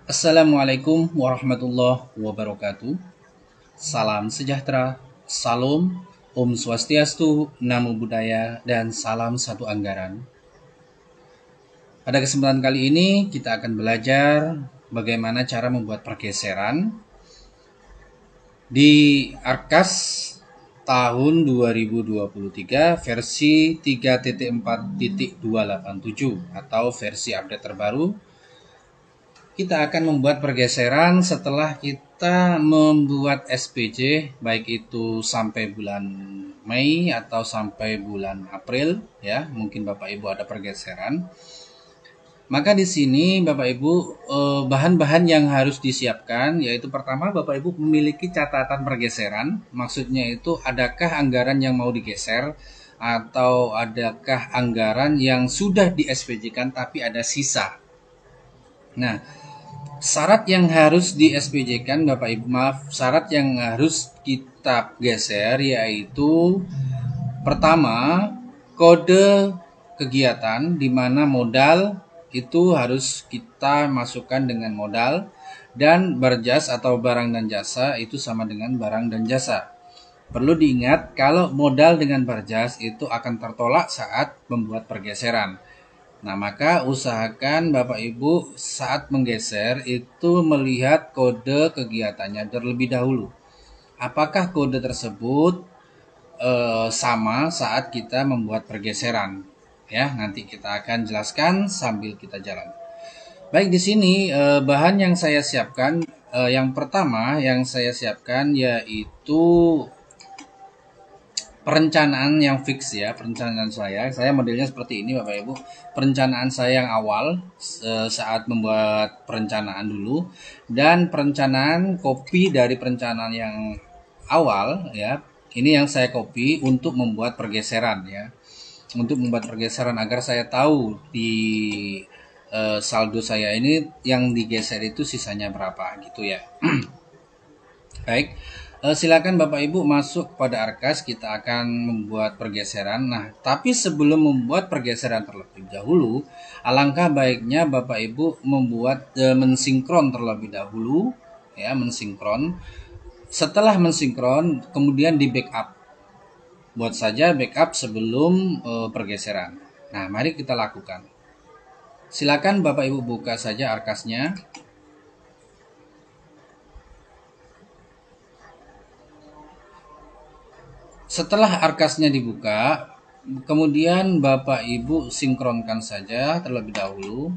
Assalamualaikum warahmatullahi wabarakatuh. Salam sejahtera, salam, Om Swastiastu, Namo Buddhaya, dan salam satu anggaran. Pada kesempatan kali ini kita akan belajar bagaimana cara membuat pergeseran di Arkas tahun 2023 versi 3.4.287 atau versi update terbaru. Kita akan membuat pergeseran setelah kita membuat SPJ, baik itu sampai bulan Mei atau sampai bulan April, ya. Mungkin Bapak Ibu ada pergeseran. Maka di sini Bapak Ibu bahan-bahan yang harus disiapkan yaitu pertama Bapak Ibu memiliki catatan pergeseran. Maksudnya itu adakah anggaran yang mau digeser atau adakah anggaran yang sudah di SPJ-kan tapi ada sisa. Nah, syarat yang harus di SPJ-kan Bapak Ibu, syarat yang harus kita geser yaitu pertama, kode kegiatan di mana modal itu harus kita masukkan dengan modal dan berjas atau barang dan jasa itu sama dengan barang dan jasa. Perlu diingat kalau modal dengan berjas itu akan tertolak saat membuat pergeseran. Nah, maka usahakan Bapak Ibu saat menggeser itu melihat kode kegiatannya terlebih dahulu. Apakah kode tersebut sama saat kita membuat pergeseran? Ya, nanti kita akan jelaskan sambil kita jalan. Baik, di sini bahan yang saya siapkan, yang pertama yang saya siapkan yaitu perencanaan yang fix ya. Perencanaan saya modelnya seperti ini Bapak Ibu. Perencanaan saya yang awal saat membuat perencanaan dulu, dan perencanaan kopi dari perencanaan yang awal ya. Ini yang saya copy untuk membuat pergeseran ya, untuk membuat pergeseran agar saya tahu di saldo saya ini yang digeser itu sisanya berapa gitu ya. Baik, silakan Bapak Ibu masuk pada Arkas, kita akan membuat pergeseran. Nah, tapi sebelum membuat pergeseran terlebih dahulu, alangkah baiknya Bapak Ibu membuat mensinkron terlebih dahulu, ya, mensinkron. Setelah mensinkron, kemudian di backup. Buat saja backup sebelum pergeseran. Nah, mari kita lakukan. Silakan Bapak Ibu buka saja Arkasnya. Setelah Arkasnya dibuka, kemudian Bapak Ibu sinkronkan saja terlebih dahulu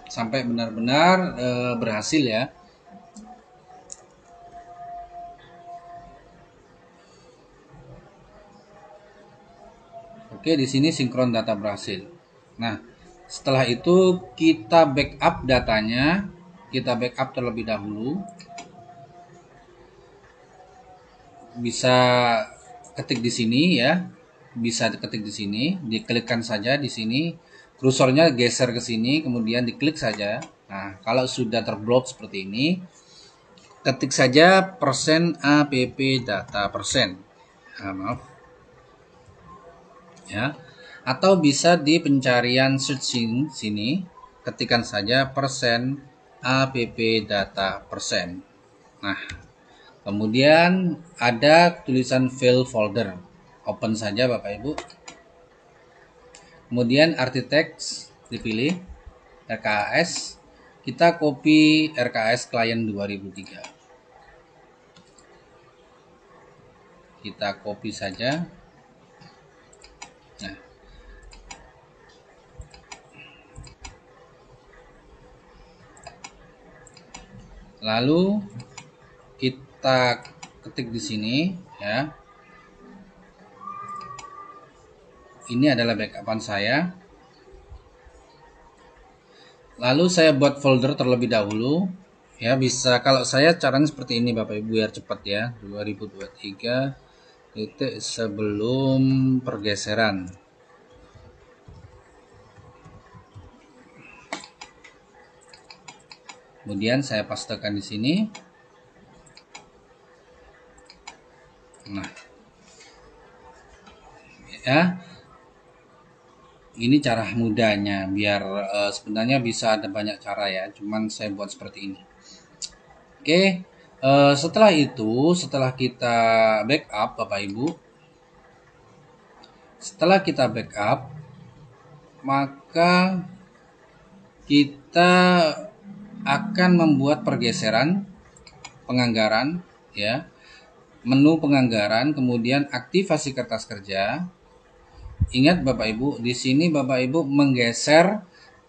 sampai benar-benar berhasil ya. Oke, di sini sinkron data berhasil. Nah, setelah itu kita backup datanya, kita backup terlebih dahulu. Bisa ketik di sini ya, bisa diketik di sini, diklikkan saja di sini, kursornya geser ke sini, kemudian diklik saja. Nah, kalau sudah terblok seperti ini, ketik saja persen app data persen. Nah, maaf ya, atau bisa di pencarian search sini, ketikkan saja persen app data persen. Nah, kemudian ada tulisan file folder, open saja Bapak Ibu. Kemudian arti teks dipilih, RKS, kita copy RKS klien 2003. Kita copy saja. Nah, lalu kita ketik di sini ya. Ini adalah backupan saya. Lalu saya buat folder terlebih dahulu. Ya, bisa kalau saya caranya seperti ini Bapak Ibu biar cepat ya. 2023 itu sebelum pergeseran. Kemudian saya pastekan di sini. Nah, ya, Ini cara mudahnya, biar sebenarnya bisa ada banyak cara ya, cuman saya buat seperti ini. Oke, setelah itu, setelah kita backup Bapak Ibu, setelah kita backup, maka kita akan membuat pergeseran penganggaran ya, menu penganggaran, kemudian aktivasi kertas kerja. Ingat Bapak Ibu, di sini Bapak Ibu menggeser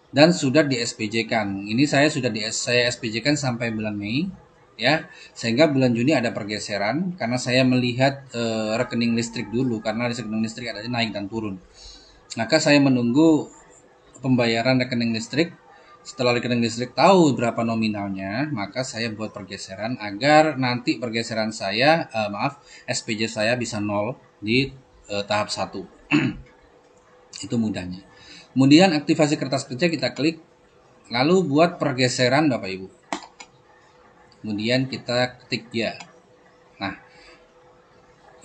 dan sudah di SPJ-kan. Ini saya sudah saya SPJ-kan sampai bulan Mei ya, sehingga bulan Juni ada pergeseran karena saya melihat rekening listrik dulu, karena rekening listrik ada naik dan turun. Maka saya menunggu pembayaran rekening listrik. Setelah rekening listrik tahu berapa nominalnya, maka saya buat pergeseran agar nanti pergeseran saya, SPJ saya bisa 0 di tahap 1. Itu mudahnya. Kemudian aktivasi kertas kerja kita klik, lalu buat pergeseran Bapak Ibu. Kemudian kita ketik ya. Nah,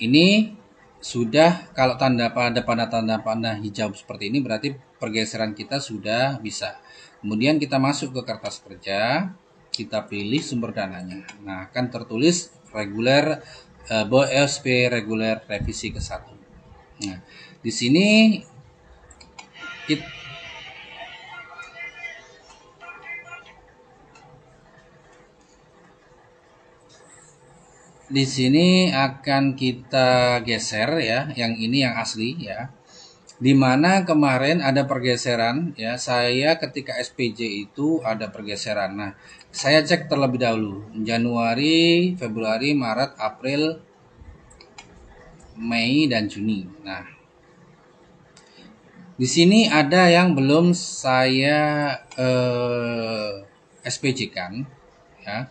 ini sudah, kalau tanda tanda hijau seperti ini berarti pergeseran kita sudah bisa. Kemudian kita masuk ke kertas kerja, kita pilih sumber dananya. Nah, akan tertulis reguler BOSP reguler revisi ke-1. Nah, di sini di sini akan kita geser ya, yang ini yang asli ya. Dimana kemarin ada pergeseran ya, saya ketika SPJ itu ada pergeseran. Nah, saya cek terlebih dahulu Januari, Februari, Maret, April, Mei dan Juni. Nah, di sini ada yang belum saya SPJ-kan ya.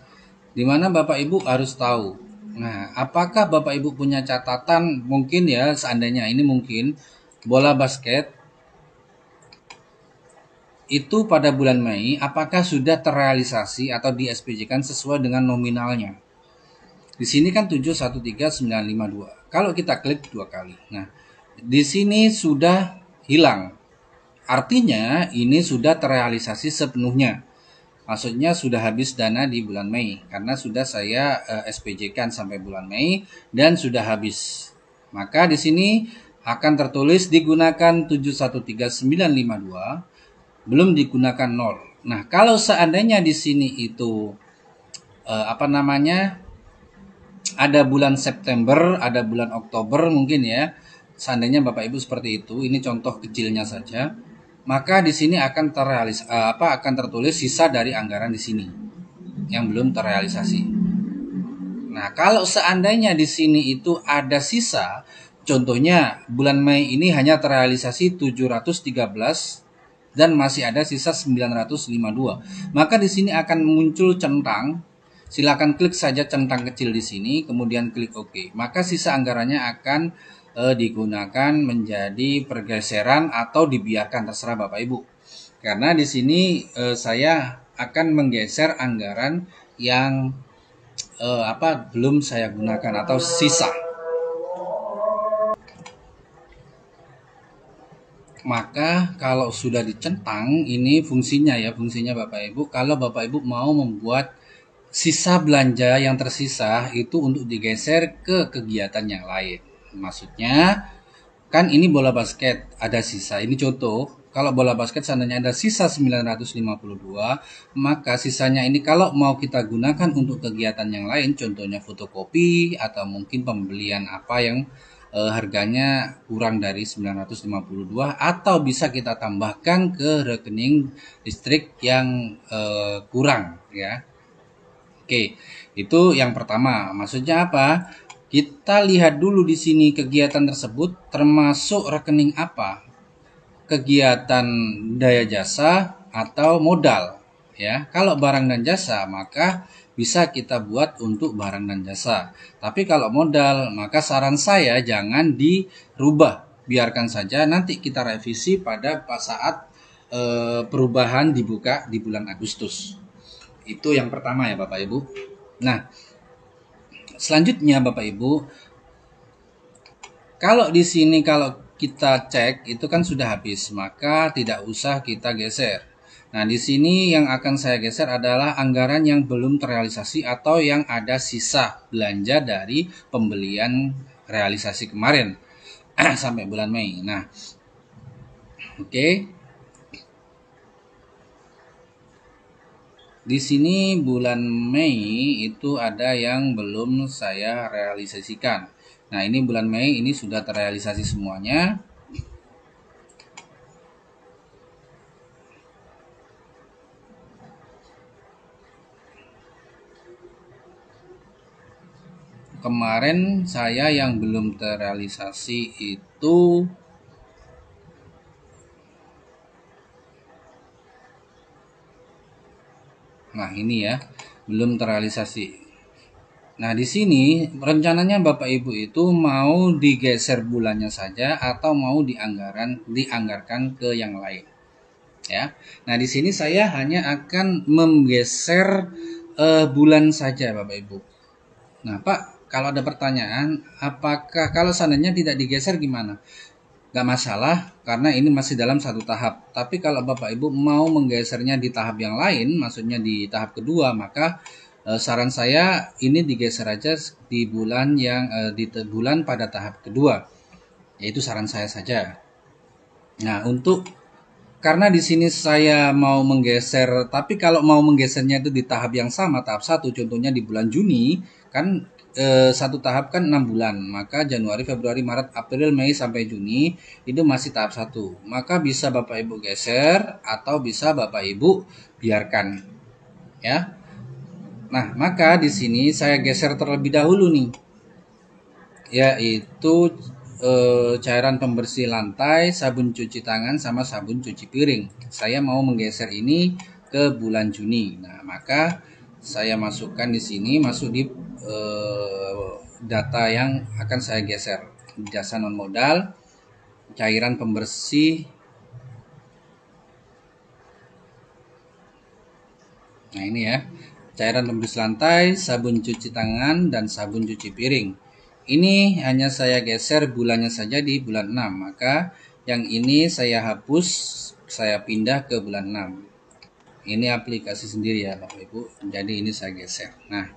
Dimana Bapak Ibu harus tahu. Nah, apakah Bapak Ibu punya catatan, mungkin ya, seandainya ini mungkin bola basket itu pada bulan Mei, apakah sudah terrealisasi atau di SPJ-kan sesuai dengan nominalnya. Di sini kan 713952. Kalau kita klik 2 kali. Nah, di sini sudah hilang. Artinya ini sudah terrealisasi sepenuhnya. Maksudnya sudah habis dana di bulan Mei karena sudah saya SPJ-kan sampai bulan Mei dan sudah habis. Maka di sini akan tertulis digunakan 713952, belum digunakan 0. Nah, kalau seandainya di sini itu ada bulan September, ada bulan Oktober mungkin ya. Seandainya Bapak Ibu seperti itu, ini contoh kecilnya saja. Maka di sini akan akan tertulis sisa dari anggaran di sini yang belum terrealisasi. Nah, kalau seandainya di sini itu ada sisa, contohnya bulan Mei ini hanya terrealisasi 713 dan masih ada sisa 952. Maka di sini akan muncul centang. Silakan klik saja centang kecil di sini, kemudian klik OK. Maka sisa anggarannya akan digunakan menjadi pergeseran atau dibiarkan, terserah Bapak Ibu. Karena di sini saya akan menggeser anggaran yang belum saya gunakan atau sisa. Maka kalau sudah dicentang, ini fungsinya Bapak Ibu. Kalau Bapak Ibu mau membuat sisa belanja yang tersisa itu untuk digeser ke kegiatan yang lain. Maksudnya kan ini bola basket ada sisa. Ini contoh. Kalau bola basket seandainya ada sisa 952, maka sisanya ini kalau mau kita gunakan untuk kegiatan yang lain, contohnya fotokopi atau mungkin pembelian apa yang harganya kurang dari 952, atau bisa kita tambahkan ke rekening listrik yang kurang ya. Oke, itu yang pertama. Maksudnya apa? Kita lihat dulu di sini kegiatan tersebut termasuk rekening apa? Kegiatan daya jasa atau modal ya. Kalau barang dan jasa maka bisa kita buat untuk barang dan jasa. Tapi kalau modal maka saran saya jangan dirubah. Biarkan saja, nanti kita revisi pada saat perubahan dibuka di bulan Agustus. Itu yang pertama ya Bapak Ibu. Nah, selanjutnya Bapak Ibu, kalau di sini kalau kita cek itu kan sudah habis, maka tidak usah kita geser. Nah, di sini yang akan saya geser adalah anggaran yang belum terrealisasi atau yang ada sisa belanja dari pembelian realisasi kemarin sampai bulan Mei. Nah, oke. Di sini bulan Mei itu ada yang belum saya realisasikan. Nah, ini bulan Mei ini sudah terrealisasi semuanya. Kemarin saya yang belum terrealisasi itu nah ini ya, belum terrealisasi. Nah, di sini rencananya Bapak Ibu itu mau digeser bulannya saja atau mau dianggarkan ke yang lain. Ya. Nah, di sini saya hanya akan menggeser bulan saja Bapak Ibu. Nah, Pak, kalau ada pertanyaan, apakah kalau seandainya tidak digeser gimana? Gak masalah, karena ini masih dalam satu tahap. Tapi kalau Bapak Ibu mau menggesernya di tahap yang lain, maksudnya di tahap kedua, maka saran saya ini digeser aja di bulan bulan pada tahap kedua. Yaitu saran saya saja. Nah, karena di sini saya mau menggeser, tapi kalau mau menggesernya itu di tahap yang sama, tahap 1, contohnya di bulan Juni, kan satu tahap kan 6 bulan, maka Januari, Februari, Maret, April, Mei sampai Juni itu masih tahap 1. Maka bisa Bapak Ibu geser atau bisa Bapak Ibu biarkan. Ya. Nah, maka di sini saya geser terlebih dahulu nih. Yaitu cairan pembersih lantai, sabun cuci tangan sama sabun cuci piring. Saya mau menggeser ini ke bulan Juni. Nah, maka saya masukkan di sini, masuk di data yang akan saya geser. Jasa non modal, cairan pembersih. Nah, ini ya. Cairan pembersih lantai, sabun cuci tangan, dan sabun cuci piring. Ini hanya saya geser bulannya saja di bulan 6. Maka yang ini saya hapus, saya pindah ke bulan 6. Ini aplikasi sendiri ya Bapak Ibu. Jadi ini saya geser. Nah,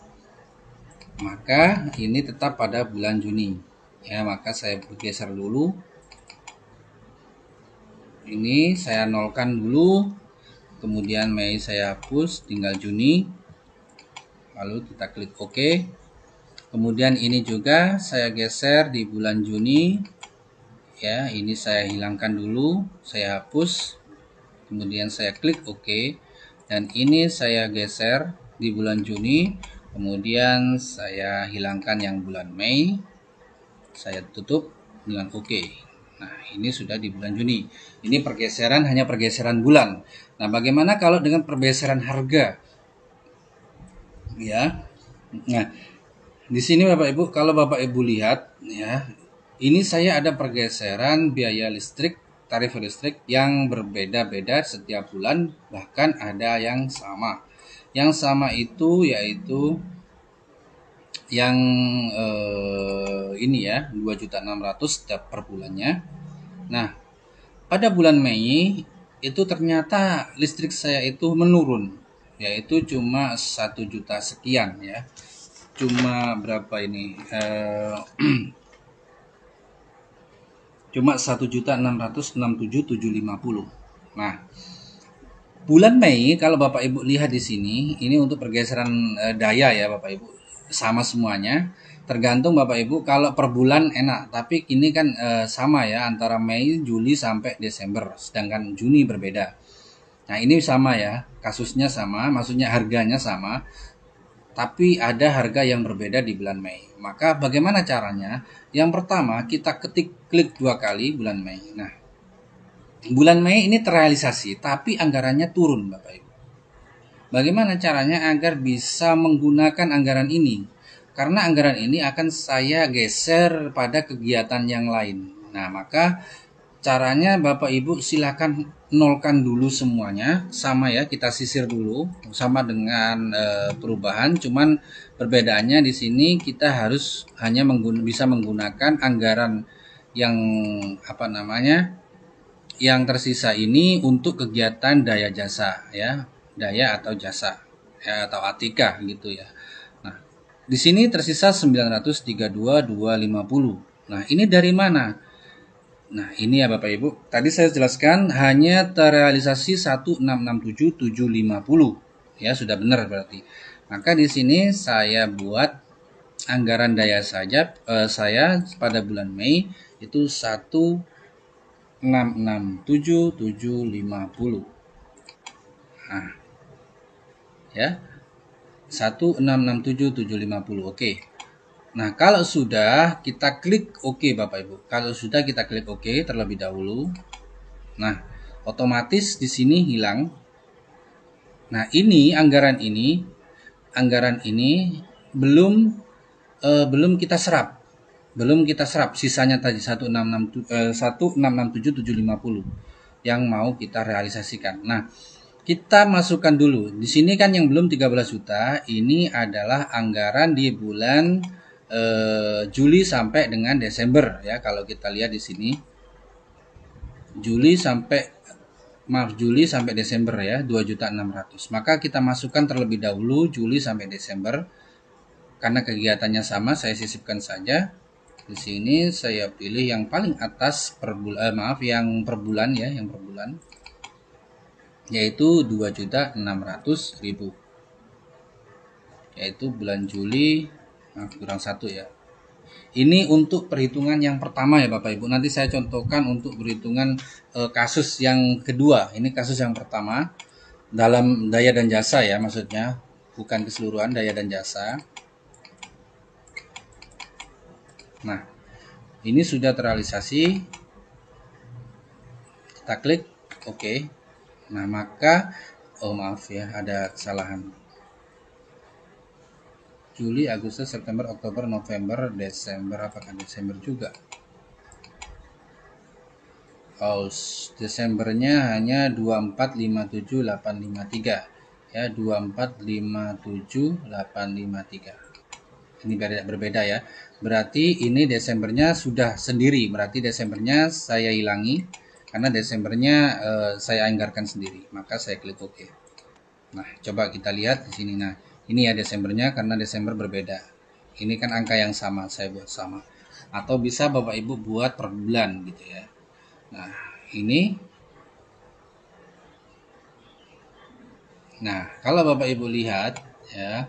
maka ini tetap pada bulan Juni. Ya, maka saya geser dulu. Ini saya nolkan dulu. Kemudian Mei saya hapus, tinggal Juni. Lalu kita klik OK. Kemudian ini juga saya geser di bulan Juni. Ya, ini saya hilangkan dulu, saya hapus. Kemudian saya klik OK. Dan ini saya geser di bulan Juni. Kemudian saya hilangkan yang bulan Mei. Saya tutup dengan OK. Nah, ini sudah di bulan Juni. Ini pergeseran, hanya pergeseran bulan. Nah, bagaimana kalau dengan pergeseran harga? Ya. Nah, di sini Bapak Ibu, kalau Bapak Ibu lihat ya, ini saya ada pergeseran biaya listrik, tarif listrik yang berbeda-beda setiap bulan, bahkan ada yang sama. Yang sama itu yaitu yang ini ya, 2.600.000 per bulannya. Nah, pada bulan Mei itu ternyata listrik saya itu menurun, yaitu cuma 1 juta sekian ya. Cuma berapa ini? Cuma 1.667.750. Nah, bulan Mei kalau Bapak Ibu lihat di sini, ini untuk pergeseran daya ya Bapak Ibu, sama semuanya. Tergantung Bapak Ibu, kalau per bulan enak, tapi ini kan sama ya antara Mei, Juli sampai Desember, sedangkan Juni berbeda. Nah, ini sama ya, kasusnya sama, maksudnya harganya sama, tapi ada harga yang berbeda di bulan Mei. Maka bagaimana caranya? Yang pertama, kita klik 2 kali bulan Mei. Nah, bulan Mei ini terrealisasi, tapi anggarannya turun Bapak Ibu. Bagaimana caranya agar bisa menggunakan anggaran ini? Karena anggaran ini akan saya geser pada kegiatan yang lain. Nah, maka caranya Bapak Ibu silakan nolkan dulu semuanya, sama ya, kita sisir dulu sama dengan perubahan, cuman perbedaannya di sini kita harus hanya bisa menggunakan anggaran yang apa namanya, yang tersisa ini untuk kegiatan daya jasa ya, daya atau jasa ya, atau atika gitu ya. Nah, di sini tersisa 932.250. Nah, ini dari mana? Nah, ini ya Bapak Ibu. Tadi saya jelaskan hanya terrealisasi 1667750. Ya, sudah benar berarti. Maka di sini saya buat anggaran daya saja saya pada bulan Mei itu 1667750. Nah, ya. 1667750. Oke. Nah, kalau sudah kita klik OK Bapak Ibu. Kalau sudah kita klik OK terlebih dahulu. Nah, otomatis di sini hilang. Nah, ini anggaran ini belum kita serap. Belum kita serap sisanya tadi 1667750 yang mau kita realisasikan. Nah, kita masukkan dulu. Di sini kan yang belum 13 juta, ini adalah anggaran di bulan Juli sampai dengan Desember ya. Kalau kita lihat di sini Juli sampai Desember ya, 2.600.000. Maka kita masukkan terlebih dahulu Juli sampai Desember. Karena kegiatannya sama, saya sisipkan saja. Di sini saya pilih yang paling atas yang per bulan ya, yang per bulan. Yaitu 2.600.000. Yaitu bulan Juli, kurang 1 ya. Ini untuk perhitungan yang pertama ya Bapak Ibu. Nanti saya contohkan untuk perhitungan kasus yang kedua. Ini kasus yang pertama dalam daya dan jasa ya, maksudnya bukan keseluruhan daya dan jasa. Nah, ini sudah terrealisasi. Kita klik OK. Nah, maka maaf ya, ada kesalahan. Juli, Agustus, September, Oktober, November, Desember. Apakah Desember juga? Oh, Desembernya hanya 2457853 ya, 2457853. Ini berbeda ya. Berarti ini Desembernya sudah sendiri. Berarti Desembernya saya hilangi karena Desembernya saya anggarkan sendiri. Maka saya klik OK. Nah, coba kita lihat di sini. Nah, ini ya Desembernya karena Desember berbeda. Ini kan angka yang sama, saya buat sama. Atau bisa Bapak Ibu buat per bulan gitu ya. Nah, ini. Nah, kalau Bapak Ibu lihat ya,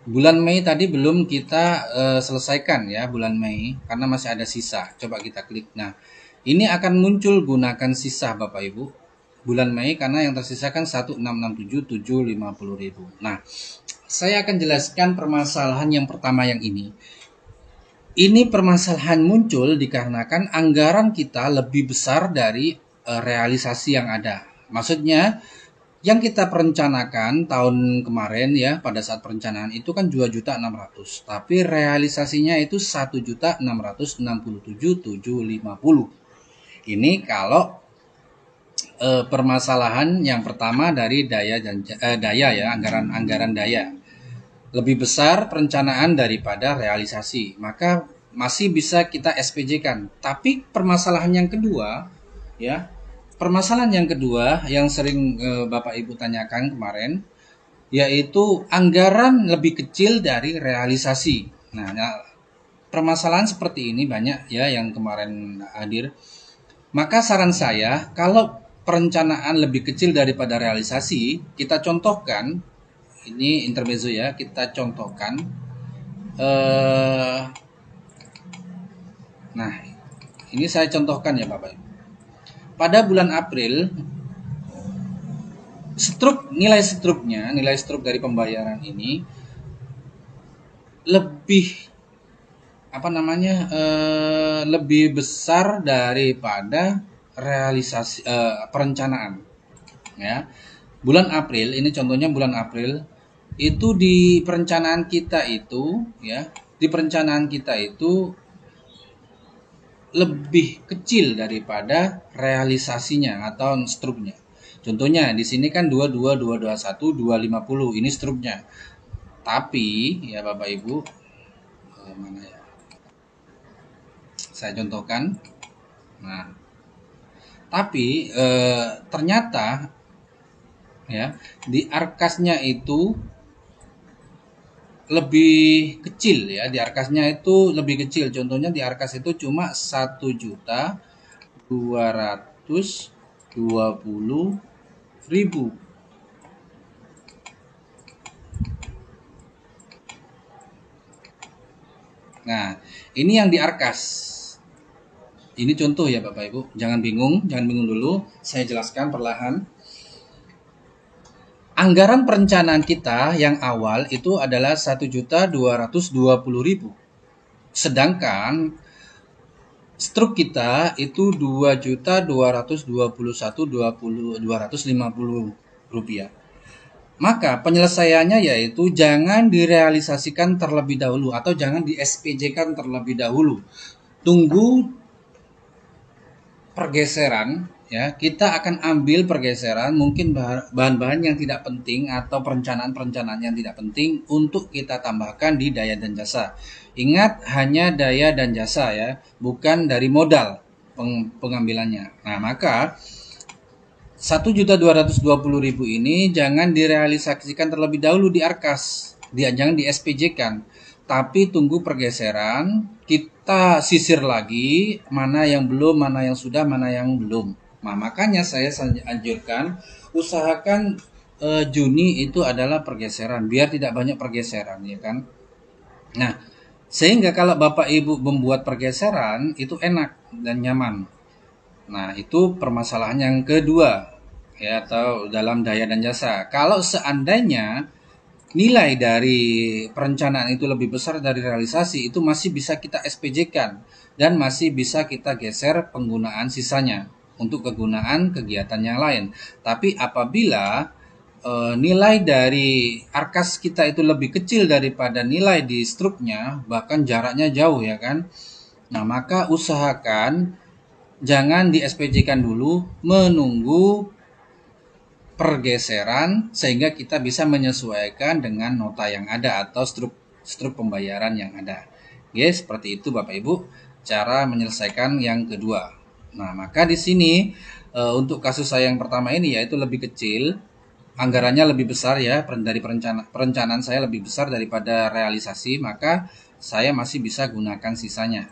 bulan Mei tadi belum kita selesaikan ya, bulan Mei karena masih ada sisa. Coba kita klik. Nah, ini akan muncul gunakan sisa Bapak Ibu. Bulan Mei karena yang tersisa kan 1667750.000. Nah, saya akan jelaskan permasalahan yang pertama yang ini. Ini permasalahan muncul dikarenakan anggaran kita lebih besar dari realisasi yang ada. Maksudnya yang kita perencanakan tahun kemarin ya, pada saat perencanaan itu kan 2.600.000, tapi realisasinya itu 1.667.750. Ini kalau permasalahan yang pertama dari daya ya, anggaran daya lebih besar perencanaan daripada realisasi, maka masih bisa kita SPJ-kan. Tapi permasalahan yang kedua ya, permasalahan yang kedua yang sering Bapak Ibu tanyakan kemarin, yaitu anggaran lebih kecil dari realisasi. Nah, permasalahan seperti ini banyak ya yang kemarin hadir. Maka saran saya, kalau perencanaan lebih kecil daripada realisasi, kita contohkan, ini intermezzo ya, kita contohkan. Nah, ini saya contohkan ya Bapak Ibu. Pada bulan April, nilai struk dari pembayaran ini lebih lebih besar daripada realisasi perencanaan ya. Bulan April, ini contohnya bulan April, itu di perencanaan kita itu lebih kecil daripada realisasinya atau struknya. Contohnya di sini kan 22221 250 ini struknya. Tapi ya Bapak Ibu, mana ya? Saya contohkan. Nah, tapi ternyata ya di arkasnya itu lebih kecil ya, di arkasnya itu lebih kecil. Contohnya di arkas itu cuma 1.220.000. Nah, ini yang di arkas. Ini contoh ya Bapak Ibu, jangan bingung dulu, saya jelaskan perlahan. Anggaran perencanaan kita yang awal itu adalah 1.220.000. Sedangkan struk kita itu 2.221.250 rupiah. Maka penyelesaiannya yaitu jangan direalisasikan terlebih dahulu atau jangan di SPJ-kan terlebih dahulu. Tunggu pergeseran ya, kita akan ambil pergeseran mungkin bahan-bahan yang tidak penting atau perencanaan-perencanaan yang tidak penting untuk kita tambahkan di daya dan jasa. Ingat, hanya daya dan jasa ya, bukan dari modal pengambilannya. Nah, maka 1.220.000 ini jangan direalisasikan terlebih dahulu di arkas, jangan di SPJ-kan, tapi tunggu pergeseran, kita sisir lagi mana yang belum, mana yang sudah, mana yang belum. Nah, makanya saya anjurkan usahakan Juni itu adalah pergeseran, biar tidak banyak pergeseran ya kan. Nah, sehingga kalau Bapak Ibu membuat pergeseran itu enak dan nyaman. Nah, itu permasalahan yang kedua ya, atau dalam daya dan jasa. Kalau seandainya nilai dari perencanaan itu lebih besar dari realisasi, itu masih bisa kita SPJ-kan dan masih bisa kita geser penggunaan sisanya untuk kegunaan kegiatan yang lain. Tapi apabila nilai dari arkas kita itu lebih kecil daripada nilai di struknya, bahkan jaraknya jauh ya kan. Nah, maka usahakan jangan di SPJ-kan dulu, menunggu pergeseran sehingga kita bisa menyesuaikan dengan nota yang ada atau struk pembayaran yang ada. Oke, seperti itu Bapak Ibu cara menyelesaikan yang kedua. Nah, maka di sini untuk kasus saya yang pertama ini yaitu lebih kecil, anggarannya lebih besar ya, dari perencanaan saya lebih besar daripada realisasi, maka saya masih bisa gunakan sisanya.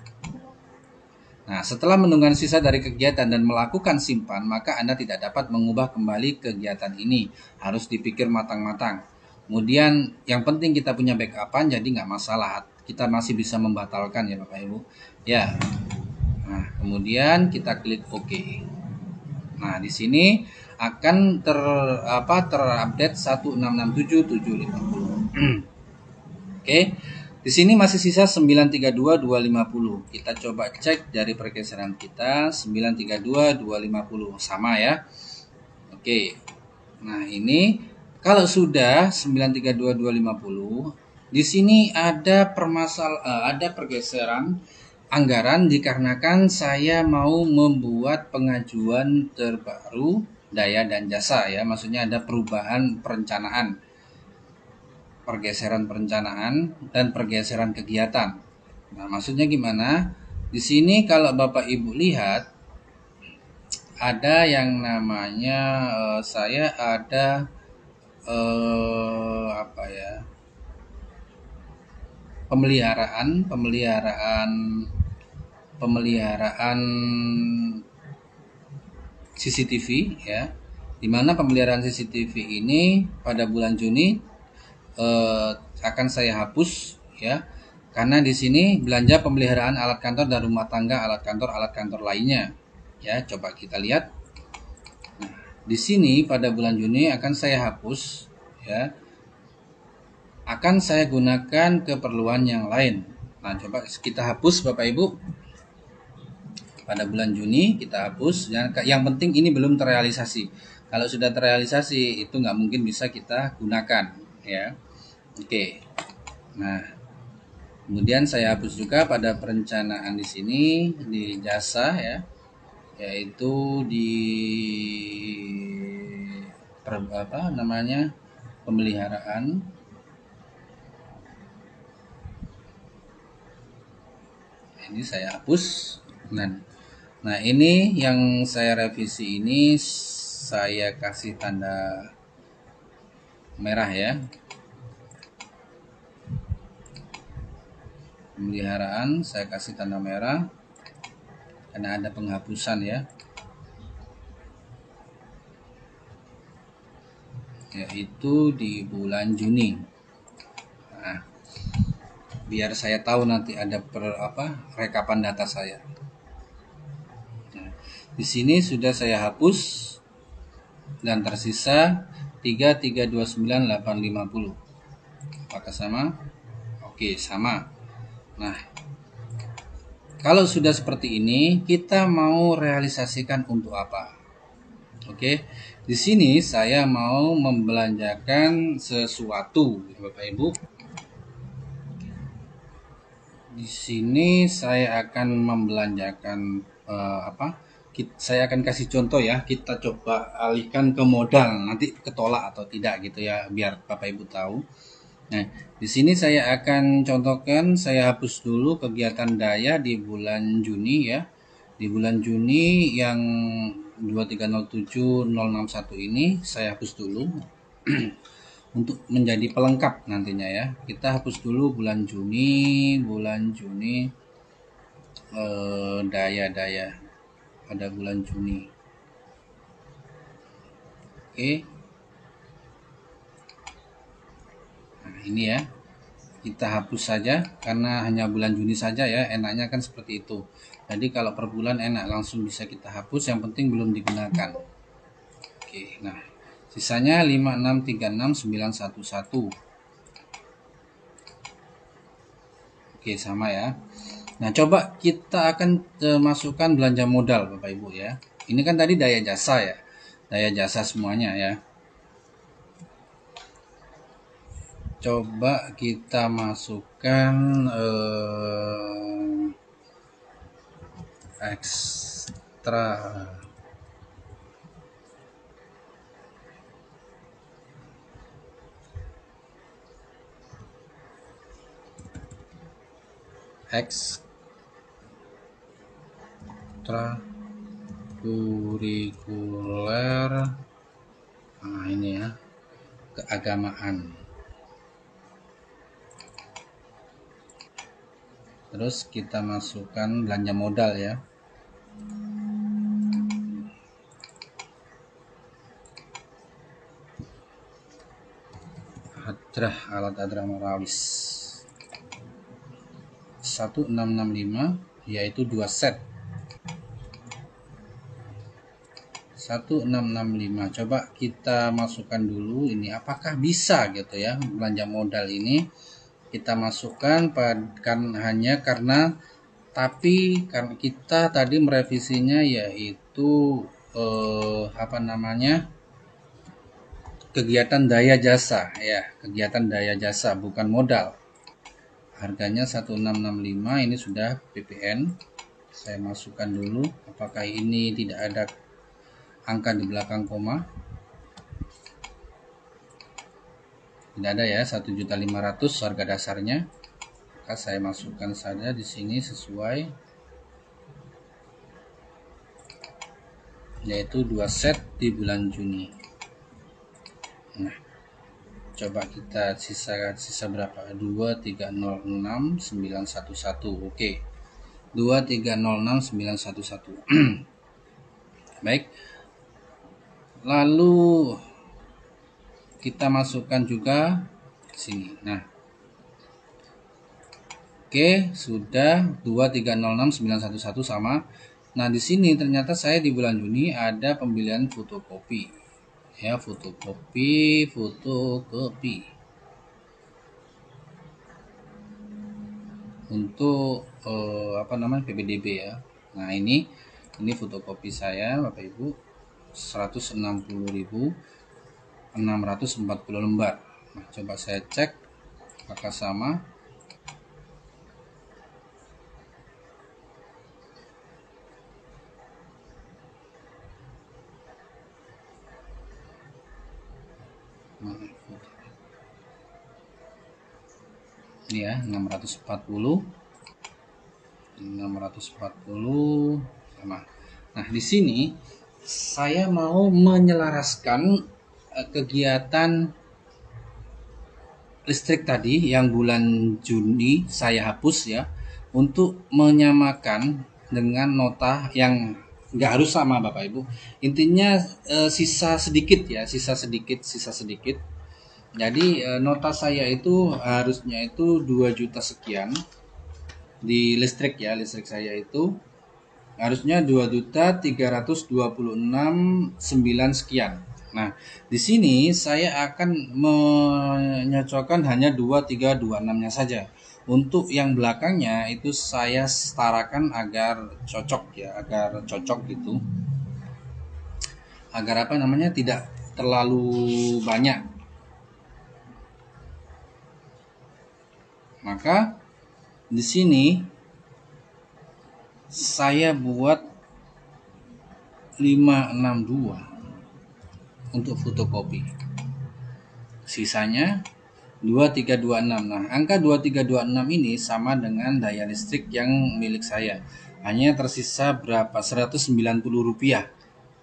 Nah, setelah menunggang sisa dari kegiatan dan melakukan simpan, maka Anda tidak dapat mengubah kembali kegiatan ini. Harus dipikir matang-matang. Kemudian yang penting kita punya backupan, jadi nggak masalah. Kita masih bisa membatalkan ya Bapak Ibu. Ya. Nah, kemudian kita klik OK. Nah, di sini akan terupdate 1667750. Oke. Di sini masih sisa 932.250. Kita coba cek dari pergeseran kita 932.250 sama ya. Oke. Nah, ini kalau sudah 932.250, di sini ada ada pergeseran anggaran dikarenakan saya mau membuat pengajuan terbaru daya dan jasa ya. Maksudnya ada perubahan perencanaan, pergeseran perencanaan dan pergeseran kegiatan. Nah, maksudnya gimana? Di sini kalau Bapak Ibu lihat ada yang namanya saya ada apa ya? Pemeliharaan CCTV ya. Di mana pemeliharaan CCTV ini pada bulan Juni akan saya hapus ya, karena di sini belanja pemeliharaan alat kantor dan rumah tangga, alat kantor lainnya ya. Coba kita lihat. Nah, di sini pada bulan Juni akan saya hapus ya, akan saya gunakan keperluan yang lain. Nah, coba kita hapus Bapak Ibu. Pada bulan Juni kita hapus. Yang penting ini belum terrealisasi. Kalau sudah terrealisasi itu nggak mungkin bisa kita gunakan ya. Oke. Nah, kemudian saya hapus juga pada perencanaan di sini di jasa ya, yaitu di pemeliharaan ini saya hapus. Nah ini yang saya revisi ini saya kasih tanda merah ya. Pemeliharaan saya kasih tanda merah karena ada penghapusan ya, yaitu di bulan Juni. Nah, biar saya tahu nanti ada rekapan data saya. Nah, di sini sudah saya hapus dan tersisa 3329850. Apakah sama? Oke, sama. Nah, kalau sudah seperti ini, kita mau realisasikan untuk apa? Oke, di sini saya mau membelanjakan sesuatu, Bapak Ibu. Di sini saya akan membelanjakan saya akan kasih contoh ya. Kita coba alihkan ke modal, nanti ketolak atau tidak gitu ya, biar Bapak Ibu tahu. Nah, di sini saya akan contohkan, saya hapus dulu kegiatan daya di bulan Juni ya. Di bulan Juni yang 2307061 ini saya hapus dulu untuk menjadi pelengkap nantinya ya. Kita hapus dulu bulan Juni daya pada bulan Juni. Oke. Nah, ini ya. Kita hapus saja karena hanya bulan Juni saja ya, enaknya kan seperti itu. Jadi kalau per bulan enak langsung bisa kita hapus, yang penting belum digunakan. Oke, nah sisanya 5636911. Oke, sama ya. Nah, coba kita akan masukkan belanja modal Bapak Ibu ya. Ini kan tadi daya jasa ya. Daya jasa semuanya ya. Coba kita masukkan ekstra kurikuler. Nah, ini ya, keagamaan. Terus kita masukkan belanja modal ya. Alat adrah marawis 1665, yaitu 2 set 1665. Coba kita masukkan dulu ini apakah bisa gitu ya, belanja modal ini kita masukkan hanya karena kita tadi merevisinya yaitu kegiatan daya jasa ya, kegiatan daya jasa bukan modal. Harganya 1665, ini sudah PPN. Saya masukkan dulu apakah ini tidak ada angka di belakang koma. Tidak ada ya, 1.500.000 harga dasarnya. Maka saya masukkan saja di sini sesuai, yaitu 2 set di bulan Juni. Nah, coba kita sisa berapa? 2306911. Oke. 2306911. Baik. Lalu kita masukkan juga sini. Nah. Oke, sudah 2306911 sama. Nah, di sini ternyata saya di bulan Juni ada pembelian fotokopi. Ya, fotokopi. Untuk PPDB ya. Nah, ini fotokopi saya Bapak Ibu 160.640 lembar. Nah, coba saya cek apakah sama. Ini ya 640. 640 sama. Nah, di sini saya mau menyelaraskan kegiatan listrik tadi yang bulan Juni saya hapus ya, untuk menyamakan dengan nota yang nggak harus sama Bapak Ibu. Intinya sisa sedikit ya, sisa sedikit. Jadi nota saya itu harusnya itu 2 juta sekian di listrik ya, listrik saya itu harusnya 2.326.900 sekian. Nah, di sini saya akan menyocokkan hanya 2326-nya saja. Untuk yang belakangnya itu saya setarakan agar cocok ya, agar cocok gitu. Agar apa namanya, tidak terlalu banyak. Maka di sini saya buat 562 untuk fotokopi. Sisanya 2326. Nah, angka 2326 ini sama dengan daya listrik yang milik saya. Hanya tersisa berapa? Rp190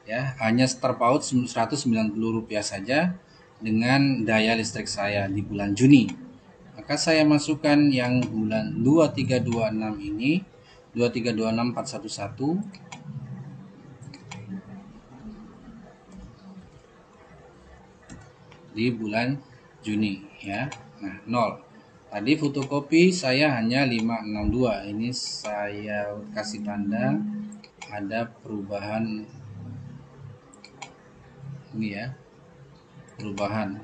ya, hanya terpaut Rp190 saja dengan daya listrik saya di bulan Juni. Maka saya masukkan yang bulan 2326 ini, 2326411 di bulan Juni ya. Nah, 0. Tadi fotokopi saya hanya 562. Ini saya kasih tanda ada perubahan ini ya. Perubahan.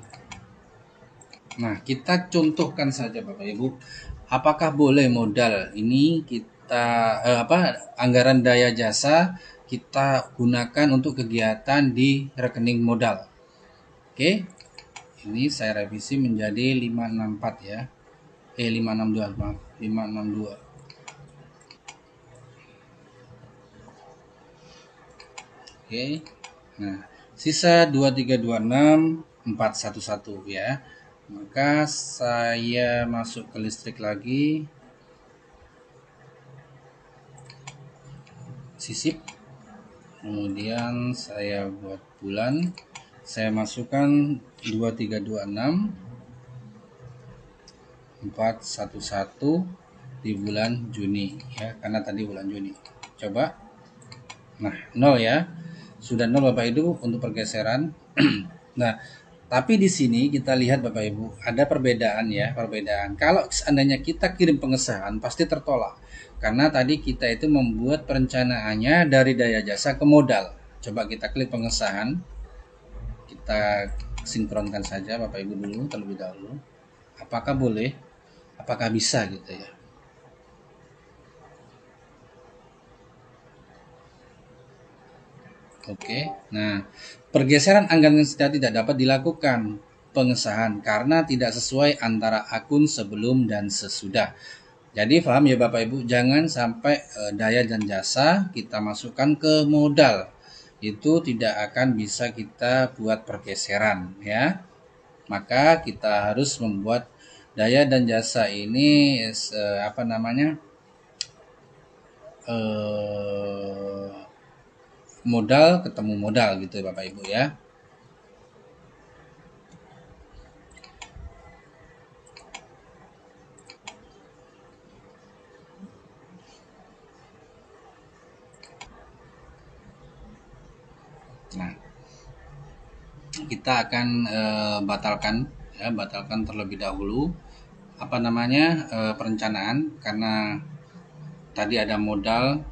Nah, kita contohkan saja Bapak Ibu. Apakah boleh modal ini kita anggaran daya jasa kita gunakan untuk kegiatan di rekening modal. Oke. Ini saya revisi menjadi 564 ya. 562 maaf, 562. Oke. Nah, sisa 2326411 ya. Maka saya masuk ke listrik lagi. Sisip. Kemudian saya buat bulan. Saya masukkan 2326 411 di bulan Juni ya, karena tadi bulan Juni. Coba. Nah, 0 ya. Sudah 0 Bapak Ibu untuk pergeseran. Nah, tapi di sini kita lihat Bapak Ibu, ada perbedaan ya, perbedaan. Kalau seandainya kita kirim pengesahan pasti tertolak. Karena tadi kita itu membuat perencanaannya dari daya jasa ke modal. Coba kita klik pengesahan. Kita sinkronkan saja Bapak Ibu dulu terlebih dahulu. Apakah boleh? Apakah bisa gitu ya? Oke. Nah, pergeseran anggaran tidak dapat dilakukan pengesahan karena tidak sesuai antara akun sebelum dan sesudah. Jadi paham ya Bapak Ibu, jangan sampai daya dan jasa kita masukkan ke modal. Itu tidak akan bisa kita buat pergeseran ya. Maka kita harus membuat daya dan jasa ini modal ketemu modal gitu ya Bapak Ibu ya. Nah, kita akan batalkan terlebih dahulu perencanaan karena tadi ada modal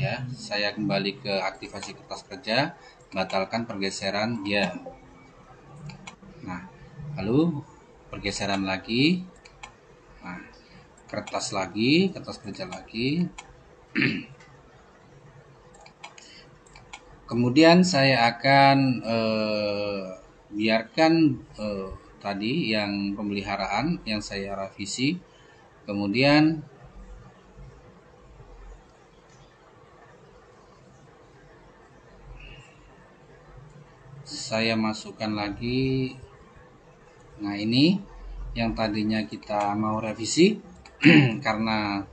ya. Saya kembali ke aktivasi kertas kerja, batalkan pergeseran ya. Nah, lalu pergeseran lagi. Nah, kertas kerja lagi. Kemudian saya akan biarkan tadi yang pemeliharaan yang saya revisi. Kemudian saya masukkan lagi. Nah, ini yang tadinya kita mau revisi karena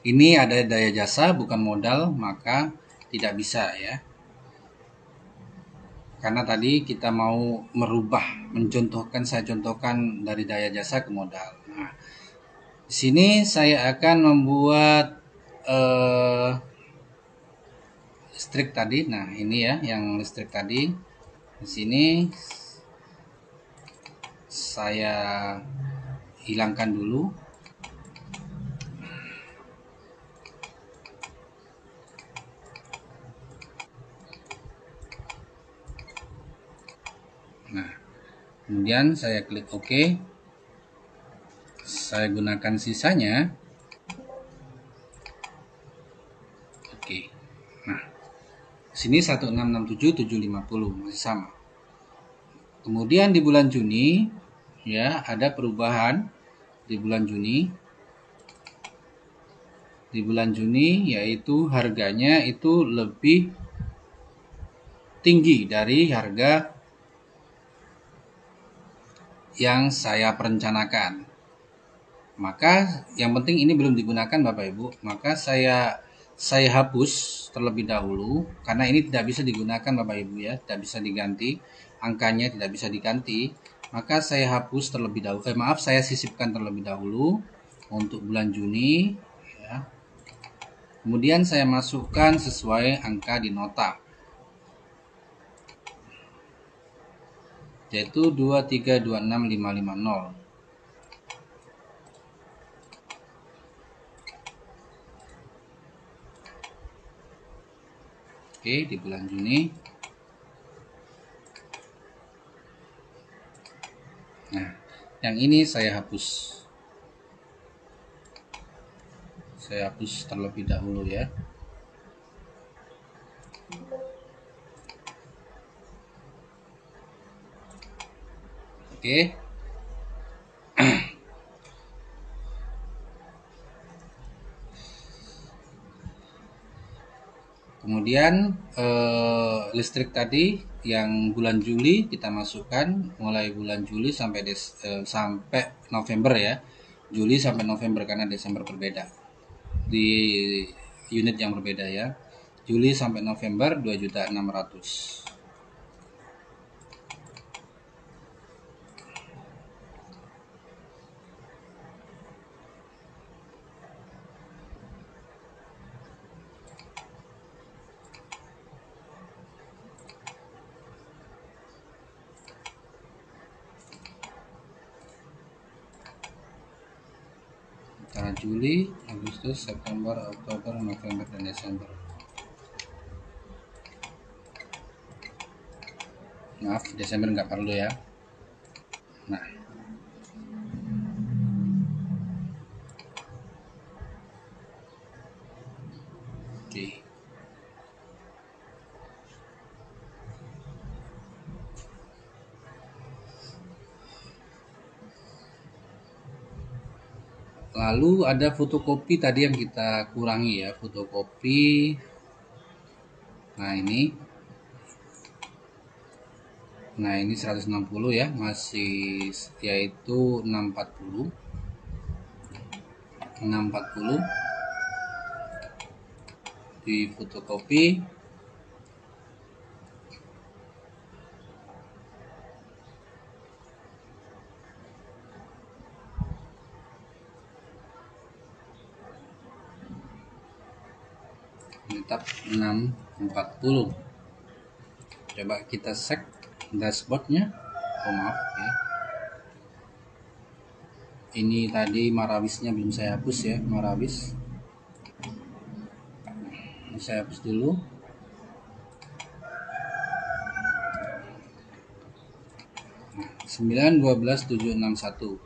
ini ada daya jasa bukan modal, maka tidak bisa ya. Karena tadi kita mau merubah, saya contohkan dari daya jasa ke modal. Nah, di sini saya akan membuat listrik tadi. Nah, ini ya yang listrik tadi. Di sini saya hilangkan dulu. Nah, kemudian saya klik OK. Saya gunakan sisanya. Oke. Nah, sini 1667750 masih sama. Kemudian di bulan Juni ya ada perubahan di bulan Juni. Di bulan Juni yaitu harganya itu lebih tinggi dari harga yang saya perencanakan. Maka yang penting ini belum digunakan Bapak Ibu, maka saya hapus terlebih dahulu karena ini tidak bisa digunakan Bapak Ibu ya, tidak bisa diganti, angkanya tidak bisa diganti. Maka saya hapus terlebih dahulu, saya sisipkan terlebih dahulu untuk bulan Juni ya. Kemudian saya masukkan sesuai angka di nota, yaitu 2326550. Oke, di bulan Juni. Nah, yang ini saya hapus. Saya hapus terlebih dahulu ya. Oke. Kemudian listrik tadi yang bulan Juli kita masukkan mulai bulan Juli sampai sampai November ya. Juli sampai November karena Desember berbeda. Di unit yang berbeda ya. Juli sampai November 2.600.000. Antara Juli, Agustus, September, Oktober, November, dan Desember. Maaf, Desember nggak perlu ya. Nah, oke. Lalu ada fotokopi tadi yang kita kurangi ya, fotokopi. Nah ini 160 ya, masih yaitu 640 di fotokopi. Tetap 640. Coba kita cek dashboardnya. Maaf ya, ini tadi Marawisnya belum saya hapus ya, Marawis. Saya hapus dulu. Nah, 912.761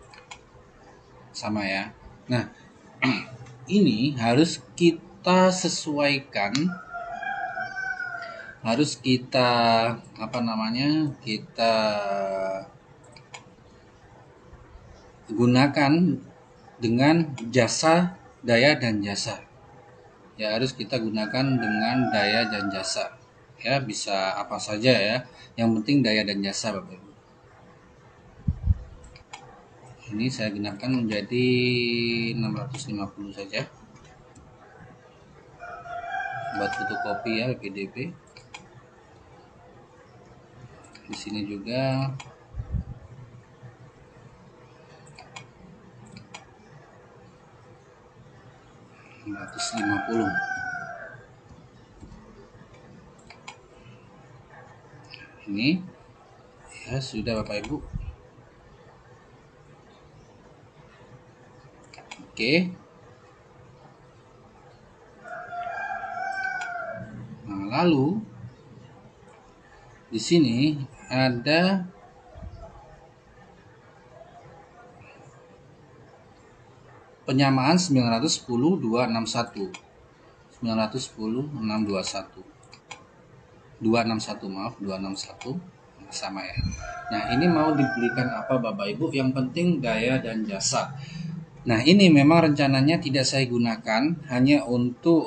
sama ya. Nah ini harus kita sesuaikan, harus kita kita gunakan dengan jasa, daya dan jasa ya, harus kita gunakan dengan daya dan jasa ya, bisa apa saja ya, yang penting daya dan jasa Bapak Ibu. Ini saya gunakan menjadi 650 saja. buat fotokopi ya, PDP. Di sini juga Rp150. Ini ya sudah Bapak Ibu. Oke. Nah, lalu di sini ada penyamaan 910.261. 261, maaf, 261 sama ya. Nah, ini mau dibelikan apa Bapak Ibu? Yang penting gaya dan jasa. Nah, ini memang rencananya tidak saya gunakan hanya untuk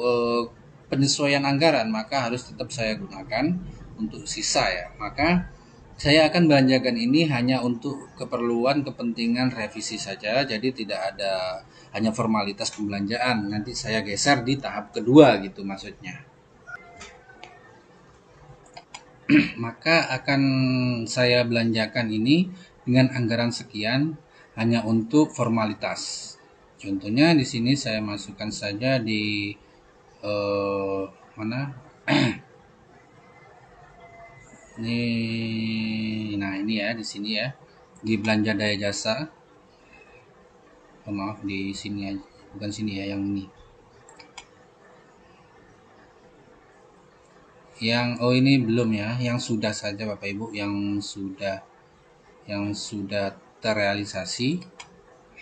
penyesuaian anggaran, maka harus tetap saya gunakan untuk sisa ya. Maka saya akan belanjakan ini hanya untuk keperluan kepentingan revisi saja, jadi tidak ada hanya formalitas pembelanjaan. Nanti saya geser di tahap kedua gitu maksudnya. Maka akan saya belanjakan ini dengan anggaran sekian hanya untuk formalitas. Contohnya di sini saya masukkan saja di mana? Nah ini ya di sini ya, di belanja daya jasa. Oh, maaf di sini aja, bukan sini ya, yang ini. Ini belum ya, yang sudah saja Bapak Ibu, yang sudah terrealisasi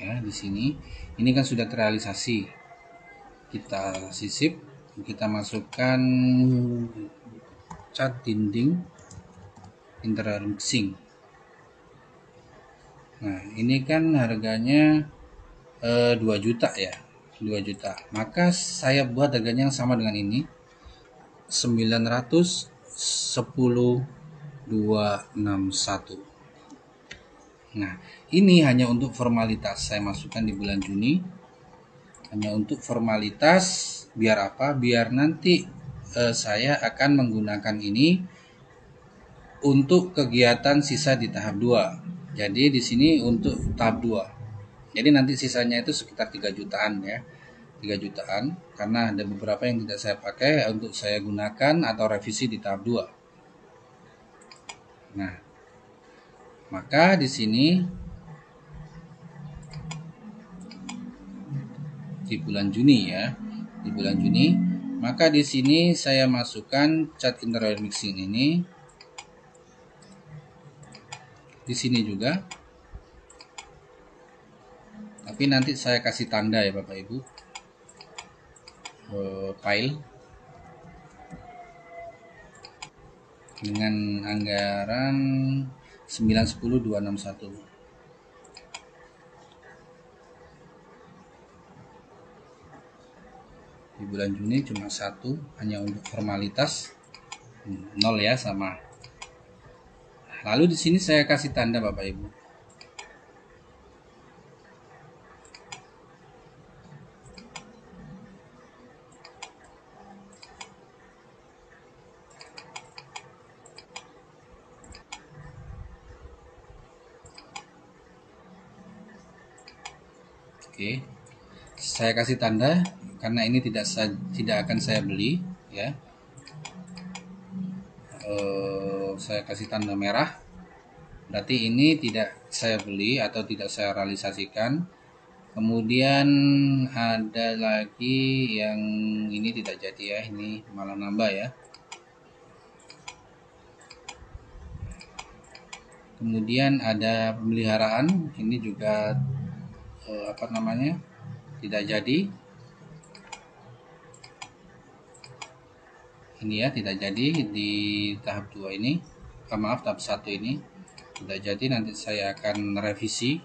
ya di sini. Ini kan sudah terrealisasi. Kita sisip, kita masukkan cat dinding interior mixing. Nah, ini kan harganya 2 juta ya. 2 juta. Maka saya buat harganya yang sama dengan ini. 910.261. Nah, ini hanya untuk formalitas. Saya masukkan di bulan Juni. Hanya untuk formalitas, biar apa? Biar nanti saya akan menggunakan ini untuk kegiatan sisa di tahap 2. Jadi di sini untuk tahap 2. Jadi nanti sisanya itu sekitar 3 jutaan ya. 3 jutaan karena ada beberapa yang tidak saya pakai untuk saya gunakan atau revisi di tahap 2. Nah, maka di sini di bulan Juni ya. Di bulan Juni, maka di sini saya masukkan cat interior mixing ini. Di sini juga. Tapi nanti saya kasih tanda ya Bapak Ibu. File dengan anggaran 910.261. Di bulan Juni cuma 1, hanya untuk formalitas 0 ya, sama. Lalu di sini saya kasih tanda Bapak Ibu. Oke. Saya kasih tanda karena ini tidak akan saya beli ya. Saya kasih tanda merah. Berarti ini tidak saya beli atau tidak saya realisasikan. Kemudian ada lagi yang ini tidak jadi ya, ini malah nambah ya. Kemudian ada pemeliharaan, ini juga tidak jadi. Ini ya tidak jadi di tahap 2 ini. Maaf, tahap 1 ini tidak jadi, nanti saya akan revisi.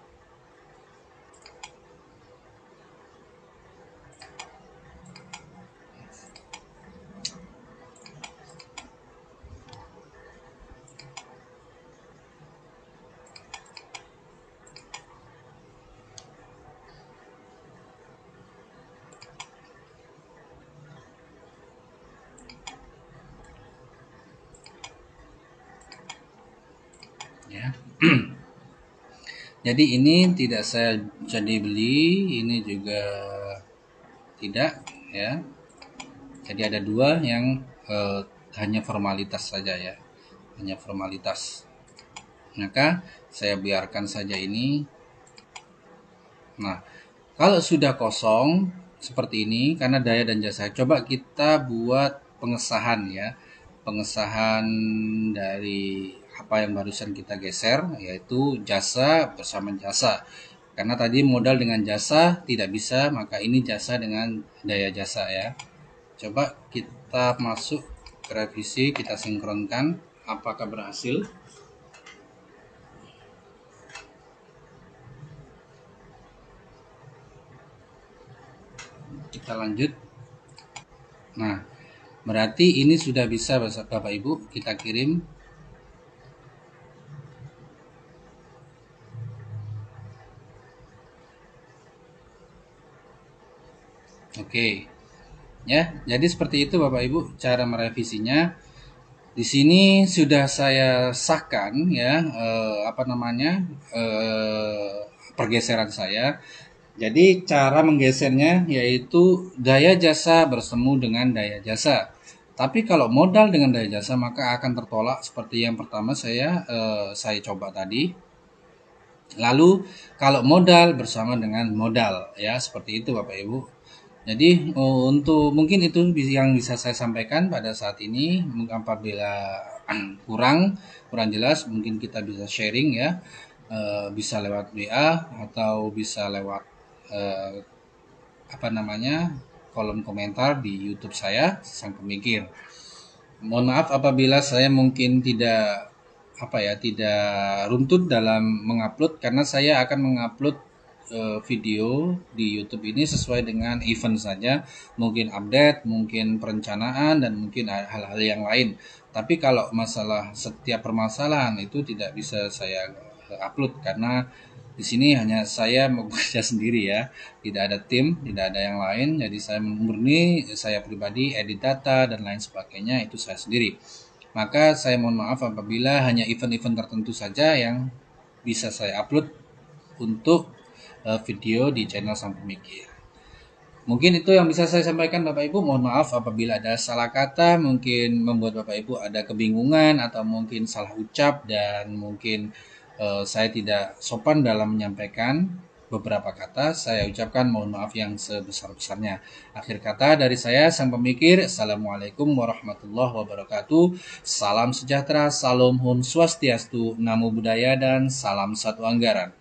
Jadi ini tidak saya jadi beli, ini juga tidak ya. Jadi ada dua yang hanya formalitas saja ya, hanya formalitas. Maka saya biarkan saja ini. Nah, kalau sudah kosong seperti ini karena daya dan jasa, coba kita buat pengesahan ya. Pengesahan dari apa yang barusan kita geser, yaitu jasa bersama jasa. Karena tadi modal dengan jasa tidak bisa, maka ini jasa dengan daya jasa ya. Coba kita masuk ke revisi, kita sinkronkan. Apakah berhasil? Kita lanjut. Nah, berarti ini sudah bisa Bapak Ibu kita kirim. Oke. Ya, jadi seperti itu Bapak Ibu cara merevisinya. Di sini sudah saya sahkan ya pergeseran saya. Jadi cara menggesernya yaitu daya jasa bersemu dengan daya jasa. Tapi kalau modal dengan daya jasa maka akan tertolak seperti yang pertama saya coba tadi. Lalu kalau modal bersama dengan modal ya seperti itu Bapak Ibu. Jadi untuk mungkin itu yang bisa saya sampaikan pada saat ini. Apabila kurang jelas mungkin kita bisa sharing ya. Bisa lewat WA atau bisa lewat eh, kolom komentar di YouTube saya Sang Pemikir. Mohon maaf apabila saya mungkin tidak runtut dalam mengupload karena saya akan mengupload video di YouTube ini sesuai dengan event saja, mungkin update, mungkin perencanaan dan mungkin hal-hal yang lain. Tapi kalau masalah setiap permasalahan itu tidak bisa saya upload karena di sini hanya saya bekerja sendiri ya, tidak ada tim, tidak ada yang lain. Jadi saya murni saya pribadi edit data dan lain sebagainya itu saya sendiri. Maka saya mohon maaf apabila hanya event-event tertentu saja yang bisa saya upload untuk video di channel Sang Pemikir. Mungkin itu yang bisa saya sampaikan Bapak Ibu. Mohon maaf apabila ada salah kata, mungkin membuat Bapak Ibu ada kebingungan atau mungkin salah ucap dan mungkin saya tidak sopan dalam menyampaikan beberapa kata. Saya ucapkan mohon maaf yang sebesar-besarnya. Akhir kata dari saya Sang Pemikir. Assalamualaikum warahmatullahi wabarakatuh. Salam sejahtera, salam Om Swastiastu, Namo Buddhaya dan salam satu anggaran.